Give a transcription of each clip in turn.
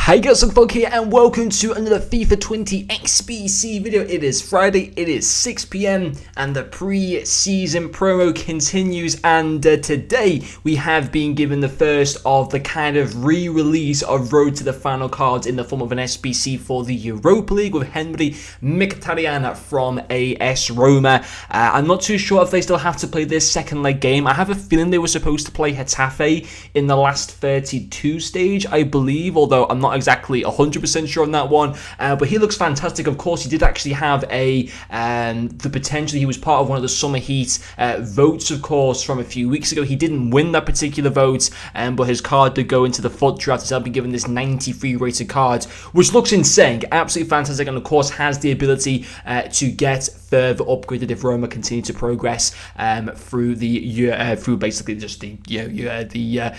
Hey guys, I'm Fog here and welcome to another FIFA 20 XBC video. It is Friday, it is 6 PM and the pre-season promo continues, and today we have been given the first of the kind of re-release of Road to the Final cards in the form of an SBC for the Europa League with Rttf Mkhitaryan from AS Roma. I'm not too sure if they still have to play this second leg game. I have a feeling they were supposed to play Rttf in the last 32 stage, I believe, although I'm not exactly 100% sure on that one, but he looks fantastic. Of course, he did actually have the potential. He was part of one of the Summer Heat votes, of course, from a few weeks ago. He didn't win that particular vote, but his card did go into the FUT draft. He's been given this 93 rated card, which looks insane, absolutely fantastic, and of course has the ability to get further upgraded if Roma continue to progress through basically just the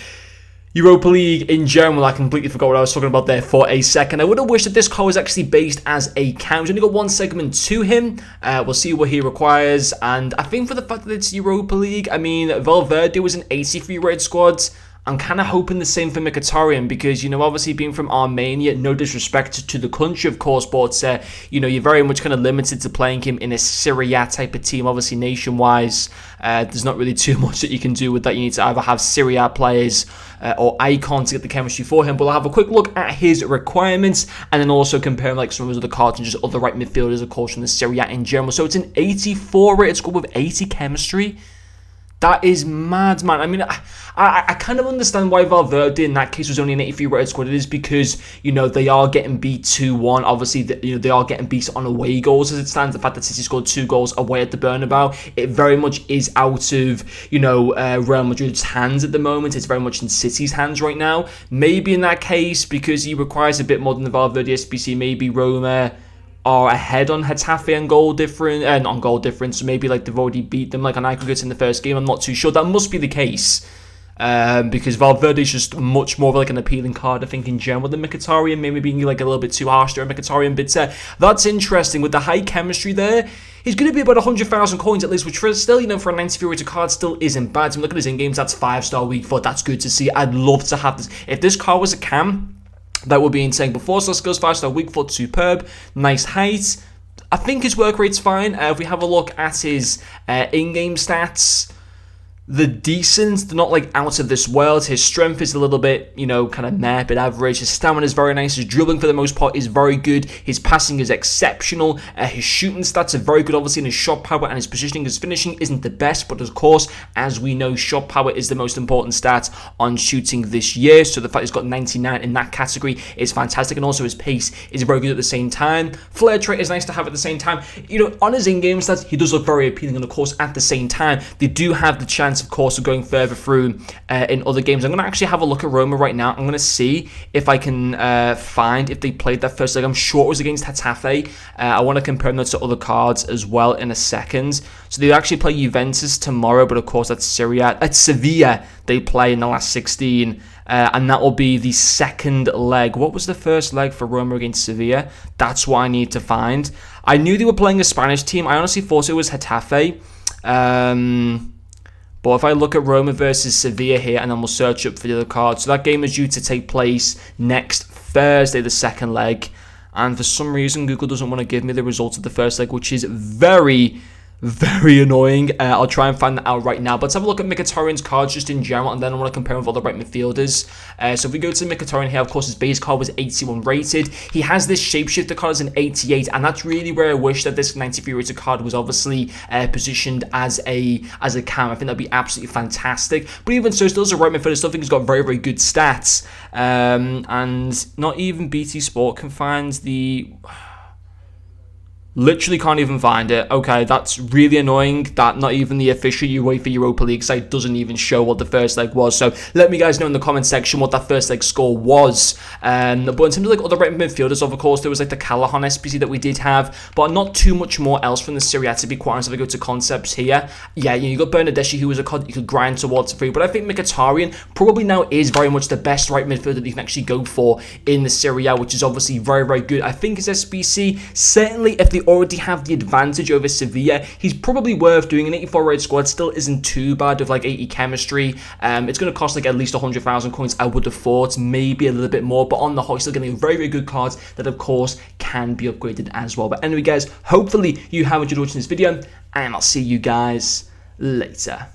Europa League in general. I completely forgot what I was talking about there for a second. I would have wished that this card was actually based as a cam. He's only got one segment to him. We'll see what he requires. And I think for the fact that it's Europa League, I mean, Valverde was an 83 rated squad. I'm kind of hoping the same for Mkhitaryan because, you know, obviously being from Armenia, no disrespect to the country, of course, but, you know, you're very much kind of limited to playing him in a Serie A type of team. Obviously, nation-wise, there's not really too much that you can do with that. You need to either have Serie A players or icons to get the chemistry for him. But I'll have a quick look at his requirements and then also compare him like some of his other cards and just other right midfielders, of course, from the Serie A in general. So it's an 84 rated squad with 80 chemistry. That is mad, man. I mean, I kind of understand why Valverde in that case was only an 83 rated squad. It is because, you know, they are getting beat 2-1. Obviously, they are getting beat on away goals as it stands. The fact that City scored 2 goals away at the Bernabeu, it very much is out of, you know, Real Madrid's hands at the moment. It's very much in City's hands right now. Maybe in that case, because he requires a bit more than the Valverde SBC, maybe Roma are ahead on Rttf and goal difference, not goal difference, so maybe like they've already beat them like on aggregates in the first game. I'm not too sure. That must be the case because Valverde is just much more of like an appealing card, I think, in general than Mkhitaryan, maybe being like a little bit too harsh there on Mkhitaryan. But that's interesting with the high chemistry there. He's going to be about 100,000 coins at least, which for still, you know, for a 93 rated card still isn't bad. So look at his in-games, that's 5-star week 4. That's good to see. I'd love to have this. If this card was a cam, that would be insane. But 4-star skills, 5-star weak foot, superb. Nice height. I think his work rate's fine. If we have a look at his in-game stats, they're decent. They're not like out of this world. His strength is a little bit, you know, kind of meh, but average. His stamina is very nice. His dribbling for the most part is very good. His passing is exceptional. His shooting stats are very good, obviously, and his shot power and his positioning, his finishing isn't the best, but of course, as we know, shot power is the most important stat on shooting this year. So the fact he's got 99 in that category is fantastic, and also his pace is very good at the same time. Flair trait is nice to have at the same time. You know, on his in-game stats, he does look very appealing, and of course, at the same time, they do have the chance, of course, of going further through in other games. I'm going to actually have a look at Roma right now. I'm going to see if I can find if they played that first leg. I'm sure it was against Rttf. I want to compare them to other cards as well in a second. So they actually play Juventus tomorrow, but of course that's Syria. At Sevilla they play in the last 16. And that will be the second leg. What was the first leg for Roma against Sevilla? That's what I need to find. I knew they were playing a Spanish team. I honestly thought it was Rttf. But if I look at Roma versus Sevilla here, and then we'll search up for the other cards. So that game is due to take place next Thursday, the second leg. And for some reason, Google doesn't want to give me the results of the first leg, which is very annoying. I'll try and find that out right now. But let's have a look at Mkhitaryan's cards just in general, and then I want to compare him with other right midfielders. So if we go to Mkhitaryan here, of course, his base card was 81 rated. He has this shapeshifter card as an 88, and that's really where I wish that this 93 rated card was obviously positioned as a cam. I think that'd be absolutely fantastic. But even so, still as a right midfielder, I still think he's got very good stats. And not even BT Sport can find the... Literally can't even find it. Okay, that's really annoying that not even the official Uefa Europa League site doesn't even show what the first leg was. So let me guys know in the comment section what that first leg score was. But in terms of like other right midfielders, of course, there was like the Callahan SBC that we did have, but not too much more else from the Serie A, to be quite honest. If I go to concepts here, yeah, you got Bernardeschi, who was a card that you could grind towards free, but I think Mkhitaryan probably now is very much the best right midfielder that you can actually go for in the Serie A, which is obviously very good. I think his SBC, certainly if they they already have the advantage over Sevilla, he's probably worth doing. An 84 rated squad still isn't too bad with like 80 chemistry. It's going to cost like at least 100,000 coins, I would have thought, maybe a little bit more, but on the whole, still getting very, very good cards that of course can be upgraded as well. But anyway guys, hopefully you have enjoyed watching this video, and I'll see you guys later.